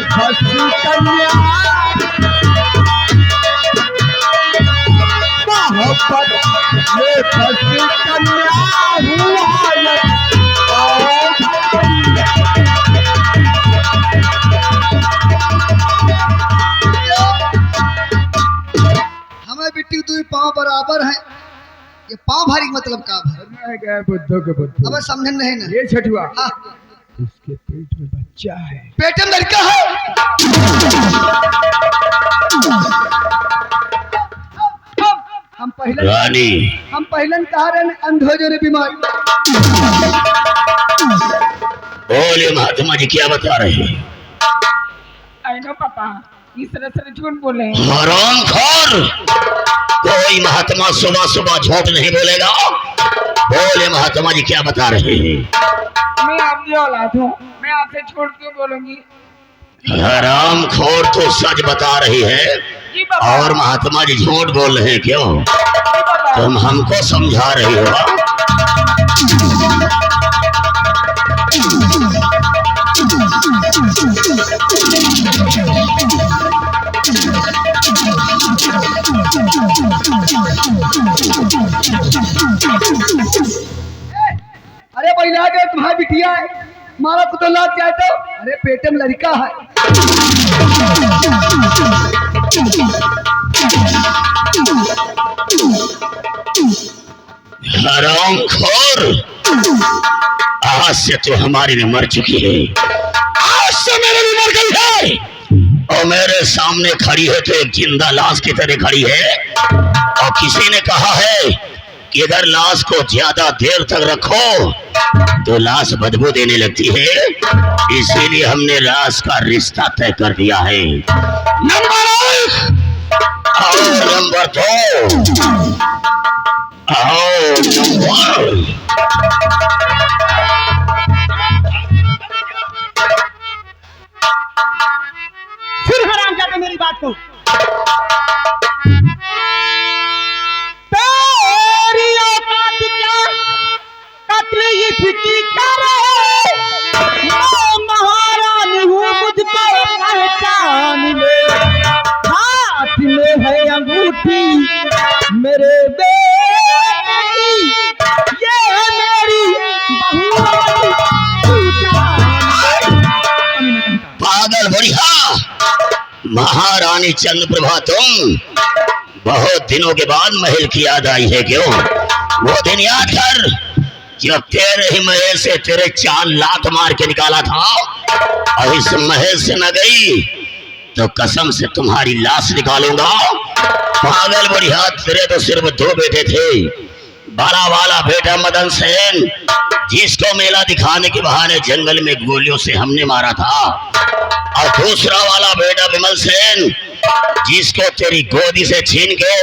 फंसी कन्या मोहब्बत में फंसी कन्या हुआ हमें बिट्टी तू पाँव बराबर है। ये पाँव भारी मतलब का है बुद्धो के बुद्धो अब समझ नहीं ना ये छठुआ हाँ। इसके पेट में बच्चा है पेट में लड़का है। हम पहले कहा रहे अंधो जो बीमार बोले महात्मा जी क्या बता रहे हैं? आई नो पापा इस तरह से झूठ बोले हरामखोर, कोई महात्मा सुबह सुबह झूठ नहीं बोलेगा। बोले महात्मा जी क्या बता रहे हैं? मैं आपकी औलाद हूँ, मैं आपसे झूठ क्यों बोलूंगी? हरामखोर तो सच बता रही है जी पापा। और महात्मा जी झूठ बोल रहे हैं क्यों? जी पापा। तुम हमको समझा रही हो। अरे बैला गए तुम्हारी बिटिया है मारा को तो लाग जाए तो अरे पेट में लड़का है। हरामखोर, आज से तो हमारी भी मर चुकी है, आज से मेरी भी मर गई है और मेरे सामने खड़ी है तो एक जिंदा लाश की तरह खड़ी है। और किसी ने कहा है कि अगर लाश को ज्यादा देर तक रखो तो लाश बदबू देने लगती है, इसीलिए हमने लाश का रिश्ता तय कर दिया है। नंबर 1 और नंबर 2 और नंबर फिर हराम जाते मेरी बात को। तेरी औकात क्या कत्ल इसकी करे, मैं महारानी हूँ मुझको पहचान ले, हाथ में है अंगूठी मेरे बेटे की, ये है मेरी बहू। पागल बुढ़िया, महारानी चंद्रप्रभा तुम बहुत दिनों के बाद महल की याद आई है क्यों? वो दिन याद कर जब तेरे ही महल से तेरे 4 लात मार के निकाला था और इस महल से न गई तो कसम से तुम्हारी लाश निकालूंगा। पागल बुढ़िया, तेरे तो सिर्फ 2 बेटे थे, बड़ा वाला बेटा मदन सेन जिसको मेला दिखाने के बहाने जंगल में गोलियों से हमने मारा था, और दूसरा वाला बेटा विमल सेन जिसको तेरी गोदी से छीन के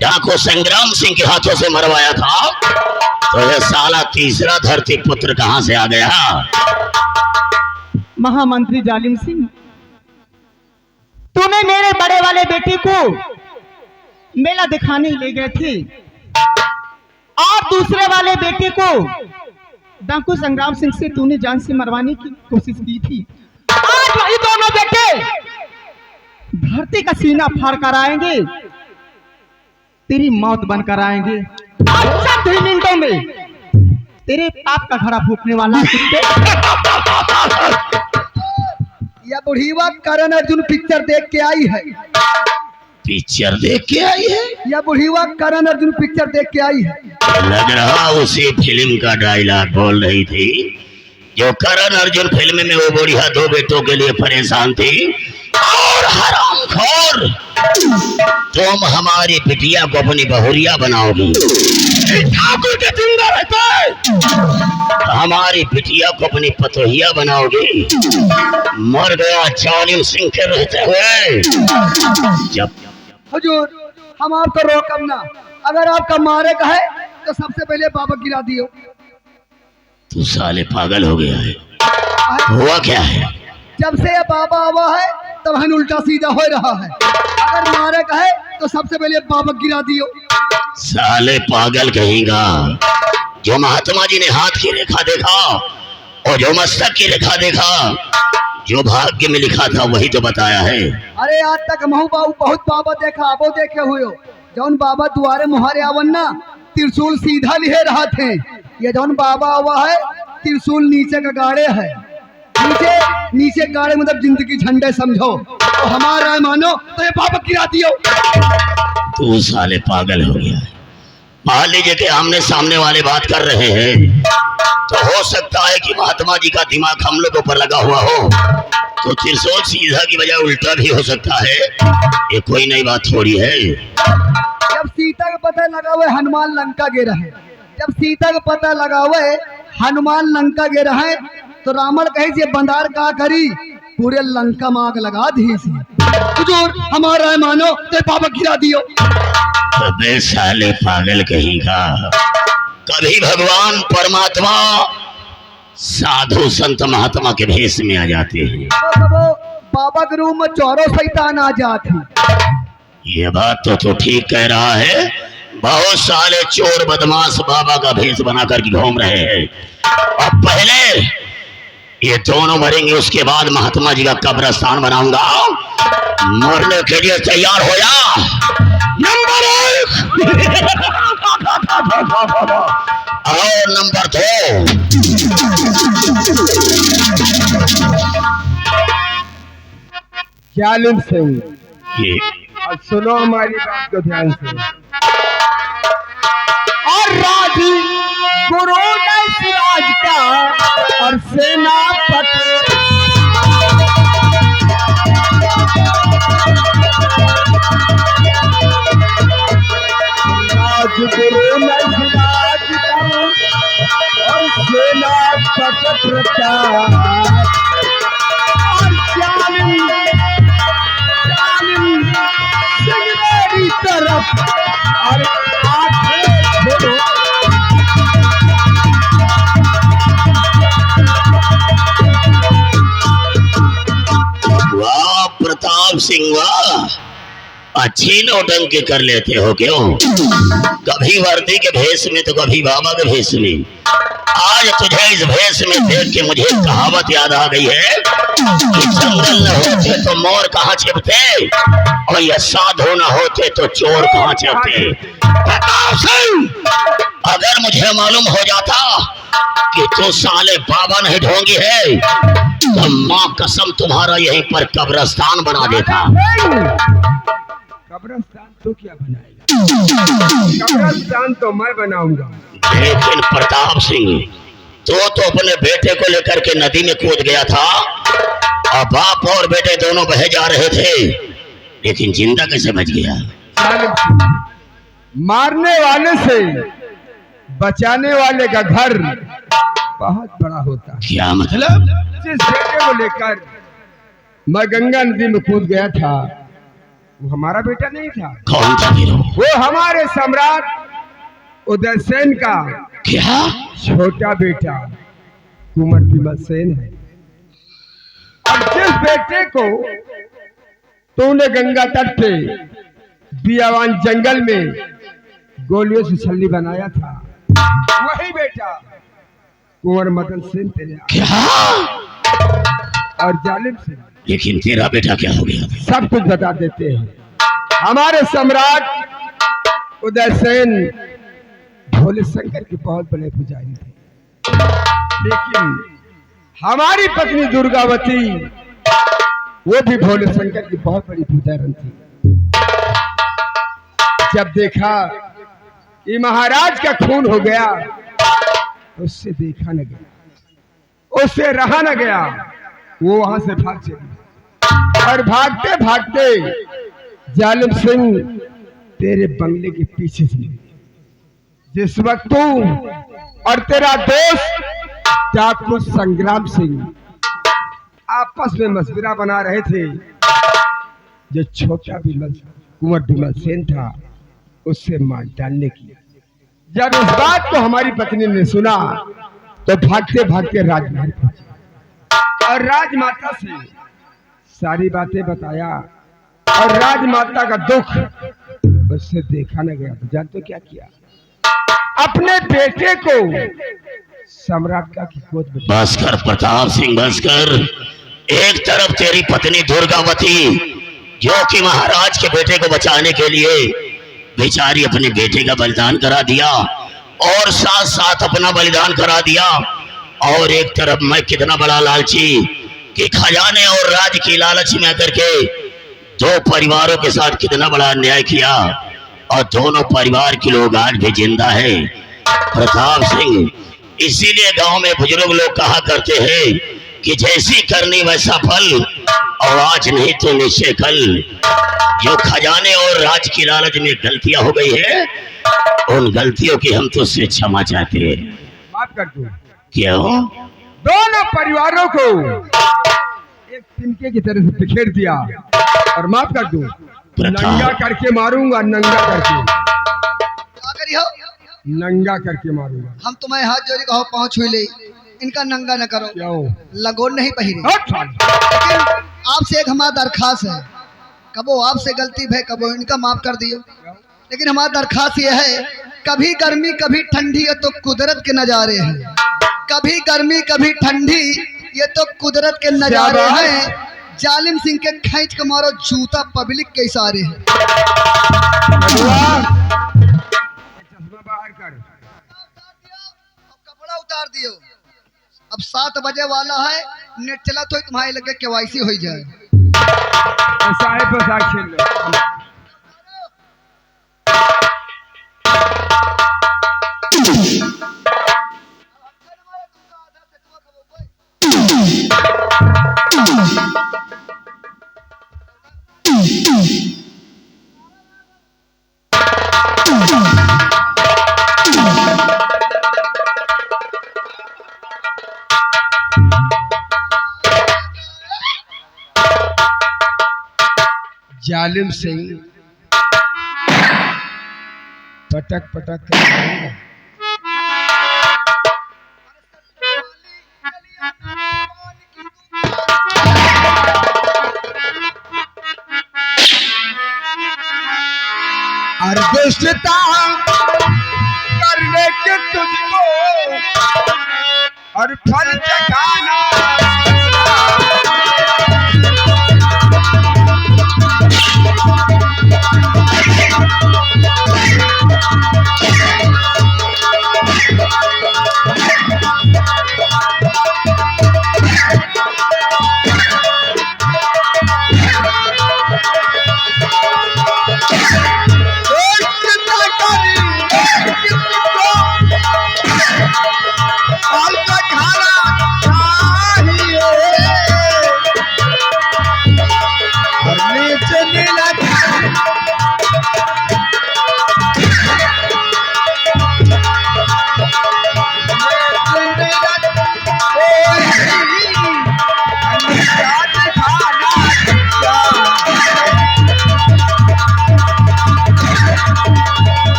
डाकू संग्राम सिंह के हाथों से मरवाया था। तो ये साला तीसरा धरती पुत्र कहां से आ गया? महामंत्री जालिम सिंह, तूने मेरे बड़े वाले बेटे को मेला दिखाने ले गए थे और दूसरे वाले बेटे को डाकू संग्राम सिंह से तूने जान से मरवाने की कोशिश की थी। आज वही दोनों बेटे धरती का सीना फाड़ कर आएंगे, तेरी मौत बनकर आएंगे। अच्छा 3 मिनटों में तेरे पाप का घड़ा फूकने वाला कुत्ते। यह बुढ़ीवा करण अर्जुन पिक्चर देख के आई है। पिक्चर देख के आई है? यह बुढ़ीवा करण अर्जुन पिक्चर देख के आई है। लग रहा उसी फिल्म का डायलॉग बोल रही थी जो करण अर्जुन फिल्म में वो बुढ़िया 2 बेटों के लिए परेशान थी। और हरामखोर, तुम हमारी बिटिया को अपनी बहुरिया बनाओगी, ठाकुर के जिंदा रहते हमारी बिटिया को अपनी पतोहिया बनाओगी। मर गया जालिम सिंह के रहते हुए। जब हुजूर हम आपको रोकम ना, अगर आपका मारे का है तो सबसे पहले बाबा गिरा दियो। तू साले पागल हो गया है, हुआ क्या है? जब से ये बाबा आवा है तब हम उल्टा सीधा हो रहा है। अगर मारे का है तो सबसे पहले बाबा गिरा दियो। साले पागल कहेगा, जो महात्मा जी ने हाथ की रेखा देखा और जो मस्तक की रेखा देखा जो भाग्य में लिखा था वही तो बताया है। अरे आज तक महू बाबू बहुत बाबा देखा, वो देखे हुए हो जौन बाबा दुआरे मुहारे आवन ना त्रिशूल सीधा लिए रहा थे। ये जौन बाबा हुआ है त्रिशूल नीचे का गाड़े है, नीचे नीचे गाड़े मतलब जिंदगी झंडे समझो। तो हमारा है मानो तो ये बाबा गिरा दियो। तू साले पागल हो गया है। मान लीजिए कि आमने सामने वाले बात कर रहे हैं तो हो सकता है कि महात्मा जी का दिमाग हम लोगों पर लगा हुआ हो, तो त्रिशूल सीधा की बजाय उल्टा भी हो सकता है। ये कोई नई बात थोड़ी है। जब सीता का पता लगा हुआ हनुमान लंका गिरा है, जब सीता का पता लगा हुआ हनुमान लंका गिरा है तो रावण कहे ये बंदार का करी पूरे लंका में आग लगा दी। हुजूर हमारा है मानो तो बाबा गिरा दियो। अबे साले पागल कहीं का। कभी भगवान परमात्मा साधु संत महात्मा के भेष में आ जाते हैं। तो बाबा के रूम में चौरों शैतान आ जाते। ये बात तो तू ठीक कह रहा है। बहुत सारे चोर बदमाश बाबा का भेष बना कर घूम रहे हैं। अब पहले ये दोनों मरेंगे, उसके बाद महात्मा जी का कब्रिस्तान बनाऊंगा। मरने के लिए तैयार हो जा। नंबर 1 और नंबर 2। जालिम सिंह, ये अब सुनो हमारी बात को ध्यान से। और राज गुरु ने सिराज का और सेनापति राजगुरु में सिराज का और सेनापति प्रताप और जालिम सिंह मेरी तरफ और आंखें खोलो। वाह प्रताप सिंह वाह, अच्छी नौटंकी कर लेते हो क्यों? कभी वर्दी के भेष में तो कभी बाबा के भेष में। आज तुझे इस भेष में देख के मुझे एक कहावत याद आ गई है कि जंगल न होते तो मोर कहाँ छिपते और ये साधु न होते तो चोर कहाँ छिपते। प्रताप सिंह, अगर मुझे मालूम हो जाता कि तू साले बाबा नहीं ढोंगी है तो माँ कसम तुम्हारा यहीं पर कब्रिस्तान बना देता। कब्रिस्तान तो क्या बनाएगा? कब्रिस्तान तो मैं बनाऊंगा। लेकिन प्रताप सिंह, तो अपने बेटे को लेकर के नदी में कूद गया था और बाप और बेटे दोनों बहे जा रहे थे, लेकिन जिंदा कैसे बच गया? जालिम सिंह, मारने वाले से बचाने वाले का घर बहुत बड़ा होता है। क्या मतलब? जिस बेटे को लेकर मैं गंगा नदी में कूद गया था वो हमारा बेटा नहीं था, कौन था फिर? वो हमारे सम्राट उदयसेन का क्या? छोटा बेटा कुंवर विमल सेन है। अब जिस बेटे को तूने गंगा तट पे बियावान जंगल में गोलियों से छल्ली बनाया था, वही बेटा कुंवर मदन सेन तेरे क्या? और जालिम सिंह, लेकिन तेरा बेटा क्या हो गया? सब कुछ बता देते हैं। हमारे सम्राट उदयसेन भोले शंकर के बहुत बड़े पुजारी थे, लेकिन हमारी पत्नी दुर्गावती वो भी भोले शंकर की बहुत बड़ी पुजारन थी। जब देखा कि महाराज का खून हो गया उससे देखा न गया, उससे रहा न गया, वो वहां से भाग चली। और भागते भागते जालिम सिंह तेरे बंगले के पीछे से जिस वक्त तू और तेरा दोस्त डाकू संग्राम सिंह आपस में मशवरा बना रहे थे, जो छोटा विमल कुंवर विमल सेन था उससे मार डालने की। जब इस बात को हमारी पत्नी ने सुना तो भागते भागते राजमहल पहुंची और राजमाता से सारी बातें बताया, और राजमाता का दुख उससे देखा न गया। तो जानते क्या किया? अपने बेटे को सम्राट का की गोद में। बस कर प्रताप सिंह, बस कर। एक तरफ तेरी पत्नी दुर्गावती जो कि महाराज के बेटे को बचाने के लिए बेचारी अपने बेटे का बलिदान करा दिया और साथ साथ अपना बलिदान करा दिया, और एक तरफ मैं कितना बड़ा लालची कि खजाने और राज की लालच में करके दो परिवारों के साथ कितना बड़ा अन्याय किया, और दोनों परिवार के लोग आज भी जिंदा है। प्रताप सिंह, इसीलिए गांव में बुजुर्ग लोग कहा करते हैं कि जैसी करनी वैसा फल, और आज नहीं तो निश्चय कल। जो खजाने और राज की लालच में गलतियां हो गई है, उन गलतियों की हम तो उससे क्षमा चाहते हैं। माफ कर दो। क्यों? दोनों परिवारों को एक तिनके की तरह से बिखेर दिया, और माफ कर दो। नंगा करके मारूंगा, नंगा करके। क्या करी हो? नंगा करके मारूंगा। हम तुम्हें हाथ जोड़ी कहो, पाँव छू ले, इनका नंगा न करो। क्यों? लगोन नहीं पहिरे। हट साले। लेकिन आपसे एक हमारा दरखास्त है, कबो आपसे गलती भय, कबो इनका माफ कर दियो। लेकिन हमारा दरखास्त यह है, कभी गर्मी कभी ठंडी, ये तो कुदरत के नजारे हैं। कभी गर्मी कभी ठंडी, ये तो कुदरत के नजारे हैं। जालिम सिंह के खींच के मारो जूता पब्लिक के इशारे हैं। चश्मा बाहर कर। अब कपड़ा उतार दियो। अब 7 बजे वाला है, नेट चला तो तुम्हारे लगे KYC हो जाए। साहेब पर खेल लो। जालिम सिंह पटक पटक कर और दुष्टता करने के तुझको और फल चखाना।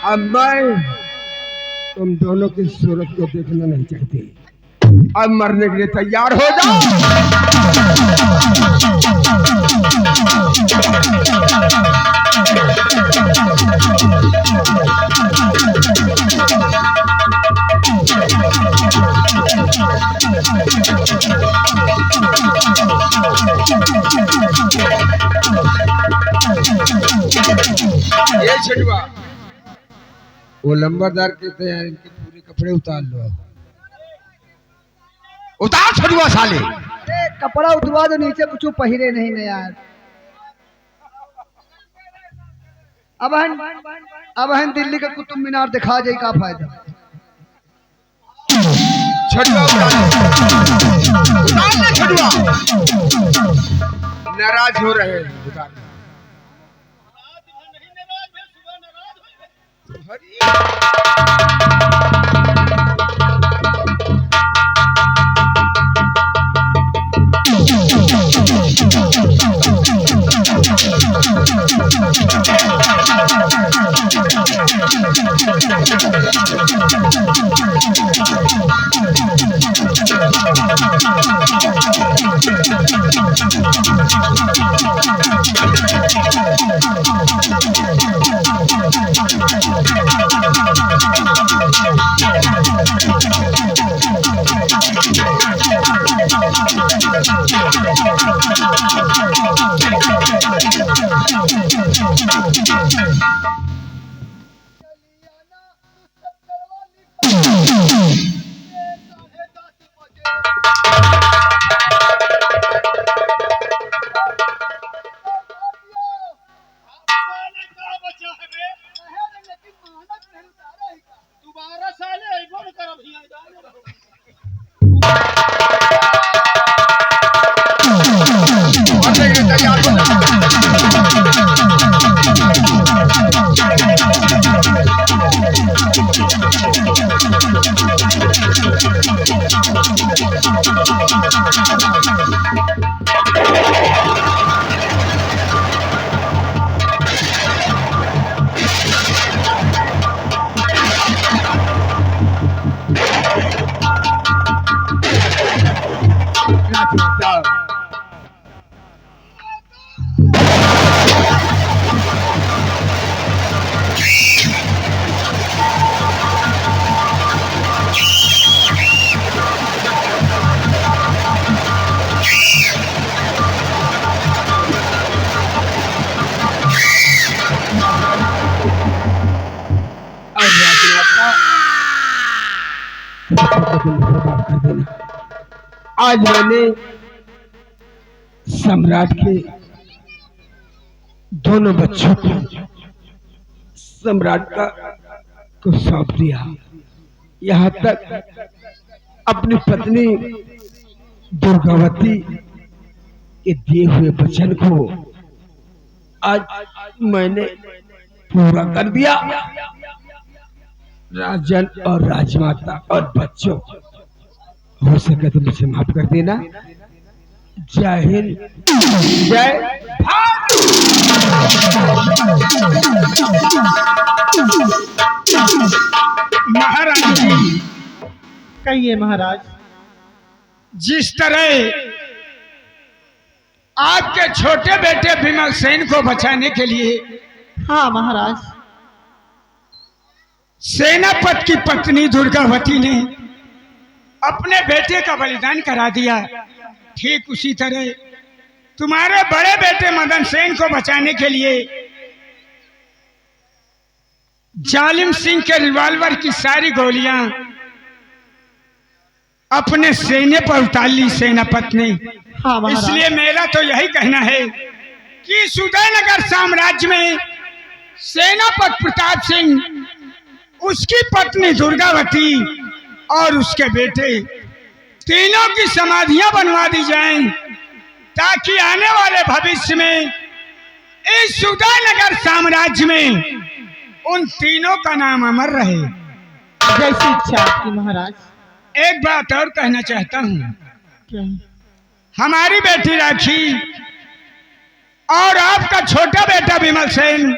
अब मैं तुम दोनों की सूरत को देखना नहीं चाहती। अब मरने के लिए तैयार हो जाओ। ये छठुआ वो लंबरदार कहते हैं इनके पूरे कपड़े उतार लो। उतार छठुआ साले। कपड़ा उतरवा दो, नीचे कुछ पहिरे नहीं न यार। अब हम दिल्ली का कुतुब मीनार दिखा जाए का फायदा। छठुआ उतार ले छठुआ। नाराज हो रहे हैं उतार। आज मैंने सम्राट के दोनों बच्चों को सम्राट को सौंप दिया। यहाँ तक अपनी पत्नी दुर्गावती के दिए हुए वचन को आज मैंने पूरा कर दिया। राजन और राजमाता और बच्चों, हो सके तो मुझे माफ कर देना। जय हिंद, जय भारत। महाराज जी, कहिए महाराज। जिस तरह आपके छोटे बेटे विमल सेन को बचाने के लिए हाँ महाराज, सेनापति की पत्नी दुर्गावती ने अपने बेटे का बलिदान करा दिया, ठीक उसी तरह तुम्हारे बड़े बेटे मदन सेन को बचाने के लिए जालिम सिंह के रिवॉल्वर की सारी गोलियां अपने सीने पर उतार ली सेनापति ने। हाँ महाराज। इसलिए मेरा तो यही कहना है कि सुदयनगर साम्राज्य में सेनापति प्रताप सिंह, उसकी पत्नी दुर्गावती और उसके बेटे तीनों की समाधियां बनवा दी जाएं, ताकि आने वाले भविष्य में इस सुदयनगर साम्राज्य में उन तीनों का नाम अमर रहे। जैसी इच्छा आपकी महाराज। एक बात और कहना चाहता हूँ। क्या? हमारी बेटी राखी और आपका छोटा बेटा विमल सेन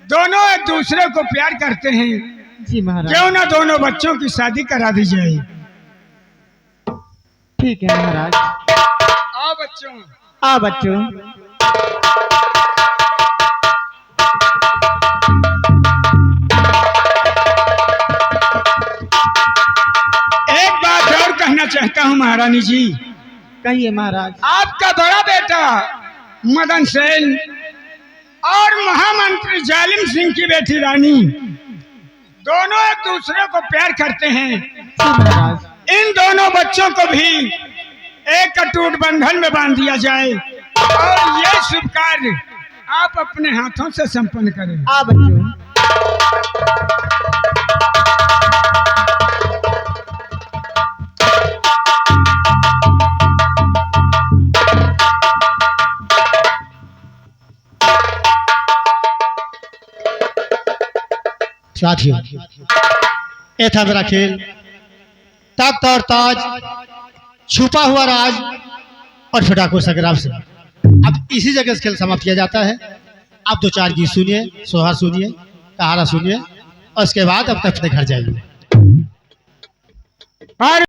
दोनों एक दूसरे को प्यार करते हैं। जी महाराज। क्यों ना दोनों बच्चों की शादी करा दी जाए। ठीक है महाराज। आओ बच्चों। आ बच्चों। चाहता हूँ महारानी जी। कहिए महाराज। आपका बड़ा बेटा मदन सेन और महामंत्री जालिम सिंह की बेटी रानी दोनों एक दूसरे को प्यार करते हैं। जी महाराज। इन दोनों बच्चों को भी एक अटूट बंधन में बांध दिया जाए और ये शुभ कार्य आप अपने हाथों से संपन्न करें। आ बच्चों। साथियों, ये था मेरा खेल तख्त और ताज, छुपा हुआ राज और फटाको संग्राम से। अब इसी जगह से खेल समाप्त किया जाता है। आप 2-4 गीत सुनिए, सोहर सुनिए, कहारा सुनिए और उसके बाद अब तक अपने घर जाइए।